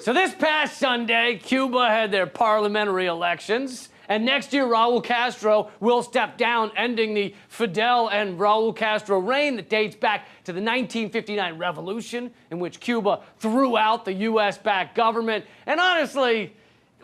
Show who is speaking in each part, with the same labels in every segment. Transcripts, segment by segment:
Speaker 1: So this past Sunday, Cuba had their parliamentary elections, and next year Raul Castro will step down, ending the Fidel and Raul Castro reign that dates back to the 1959 revolution, in which Cuba threw out the US-backed government. And honestly,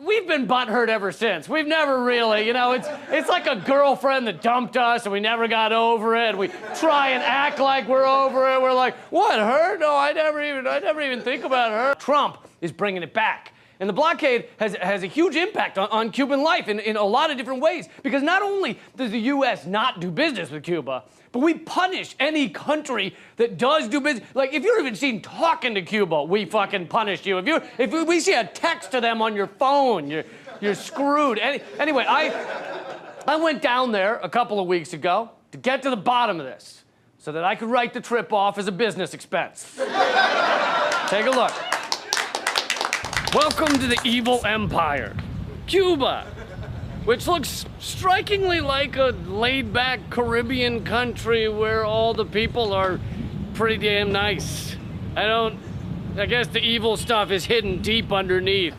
Speaker 1: we've been butthurt ever since. We've never really, you know, it's like a girlfriend that dumped us and we never got over it. We try and act like we're over it. We're like, what, her? No, I never even think about her. Trump is bringing it back. And the blockade has a huge impact on Cuban life in a lot of different ways. Because not only does the US not do business with Cuba, but we punish any country that does do business. Like, if you're even seen talking to Cuba, we fucking punish you. If we see a text to them on your phone, you're screwed. Anyway, I went down there a couple of weeks ago to get to the bottom of this so that I could write the trip off as a business expense. Take a look. Welcome to the evil empire, Cuba, which looks strikingly like a laid-back Caribbean country where all the people are pretty damn nice. I guess the evil stuff is hidden deep underneath,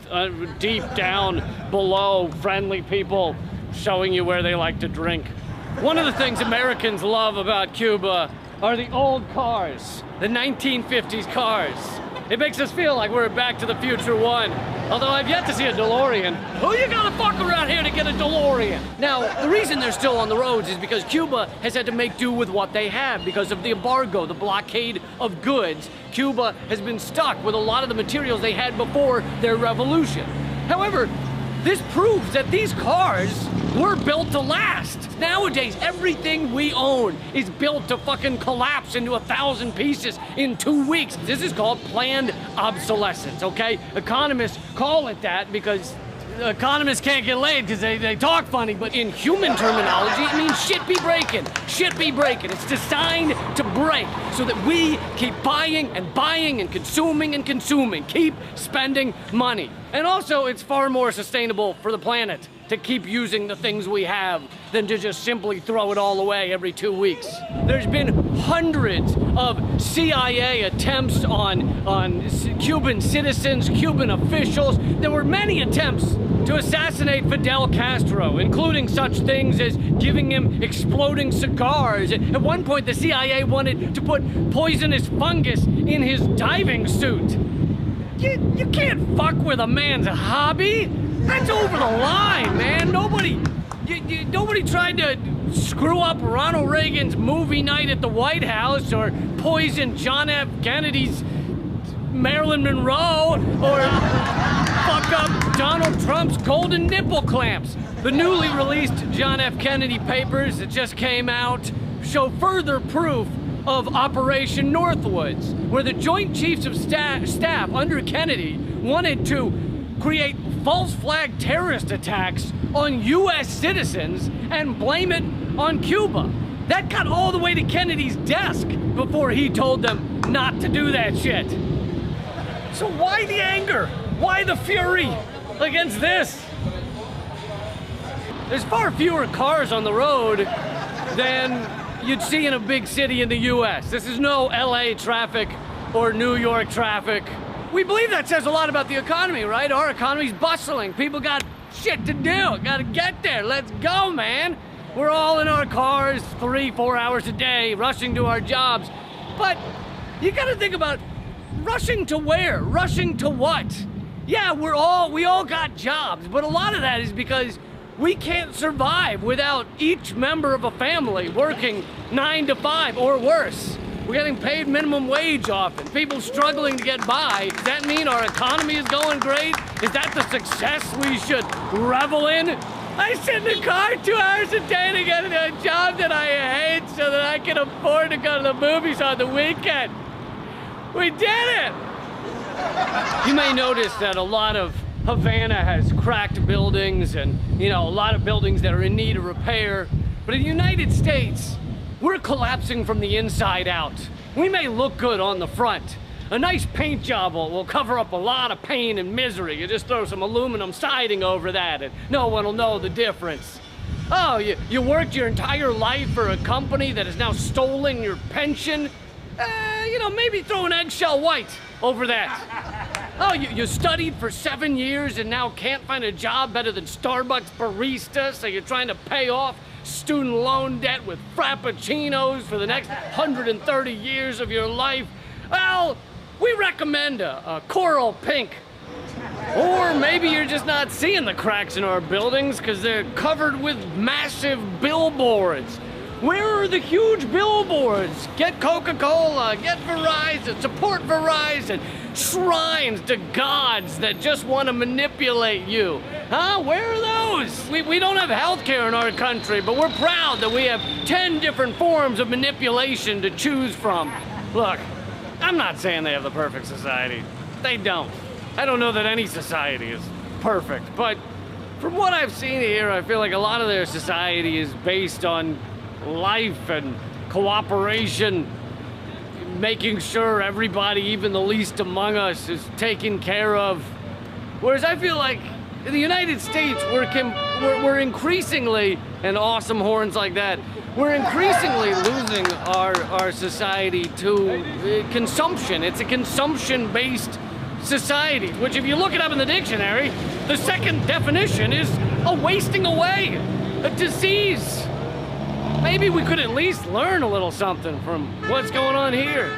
Speaker 1: deep down below friendly people showing you where they like to drink. One of the things Americans love about Cuba are the old cars, the 1950s cars. It makes us feel like we're Back to the Future 1. Although I've yet to see a DeLorean. Who you gotta fuck around here to get a DeLorean? Now, the reason they're still on the roads is because Cuba has had to make do with what they have because of the embargo, the blockade of goods. Cuba has been stuck with a lot of the materials they had before their revolution. However, this proves that these cars were built to last. Nowadays, everything we own is built to fucking collapse into 1,000 pieces in 2 weeks. This is called planned obsolescence, okay? Economists call it that because economists can't get laid because they talk funny, but in human terminology, it means shit be breaking. Shit be breaking. It's designed to break so that we keep buying and consuming, keep spending money. And also, it's far more sustainable for the planet to keep using the things we have than to just simply throw it all away every 2 weeks. There's been hundreds of CIA attempts on Cuban citizens, Cuban officials. There were many attempts to assassinate Fidel Castro, including such things as giving him exploding cigars. At one point, the CIA wanted to put poisonous fungus in his diving suit. You can't fuck with a man's hobby. That's over the line, man. Nobody tried to screw up Ronald Reagan's movie night at the White House or poison John F. Kennedy's Marilyn Monroe or fuck up Donald Trump's golden nipple clamps. The newly released John F. Kennedy papers that just came out show further proof of Operation Northwoods, where the Joint Chiefs of Staff under Kennedy wanted to create false flag terrorist attacks on US citizens and blame it on Cuba. That got all the way to Kennedy's desk before he told them not to do that shit. So why the anger? Why the fury against this? There's far fewer cars on the road than you'd see in a big city in the US. This is no LA traffic or New York traffic. We believe that says a lot about the economy, right? Our economy's bustling. People got shit to do. Gotta get there. Let's go, man. We're all in our cars 3-4 hours a day, rushing to our jobs. But you gotta think about rushing to where? Rushing to what? Yeah, we all got jobs, but a lot of that is because we can't survive without each member of a family working 9 to 5 or worse. We're getting paid minimum wage often. People struggling to get by. Does that mean our economy is going great? Is that the success we should revel in? I sit in the car 2 hours a day to get a job that I hate so that I can afford to go to the movies on the weekend. We did it! You may notice that a lot of Havana has cracked buildings and, a lot of buildings that are in need of repair. But in the United States, we're collapsing from the inside out. We may look good on the front. A nice paint job will cover up a lot of pain and misery. You just throw some aluminum siding over that and no one will know the difference. Oh, you worked your entire life for a company that has now stolen your pension? Maybe throw an eggshell white over that. Oh, you studied for 7 years and now can't find a job better than Starbucks barista, so you're trying to pay off student loan debt with frappuccinos for the next 130 years of your life? Well, we recommend a coral pink. Or maybe you're just not seeing the cracks in our buildings because they're covered with massive billboards. Where are the huge billboards? Get Coca-Cola, get Verizon, support Verizon. Shrines to gods that just want to manipulate you. Huh? Where are those? We don't have healthcare in our country, but we're proud that we have 10 different forms of manipulation to choose from. Look, I'm not saying they have the perfect society. They don't. I don't know that any society is perfect, but from what I've seen here, I feel like a lot of their society is based on life and cooperation, making sure everybody, even the least among us, is taken care of. Whereas I feel like in the United States, we're increasingly, and awesome horns like that, we're increasingly losing our society to consumption. It's a consumption-based society, which if you look it up in the dictionary, the second definition is a wasting away, a disease. Maybe we could at least learn a little something from what's going on here.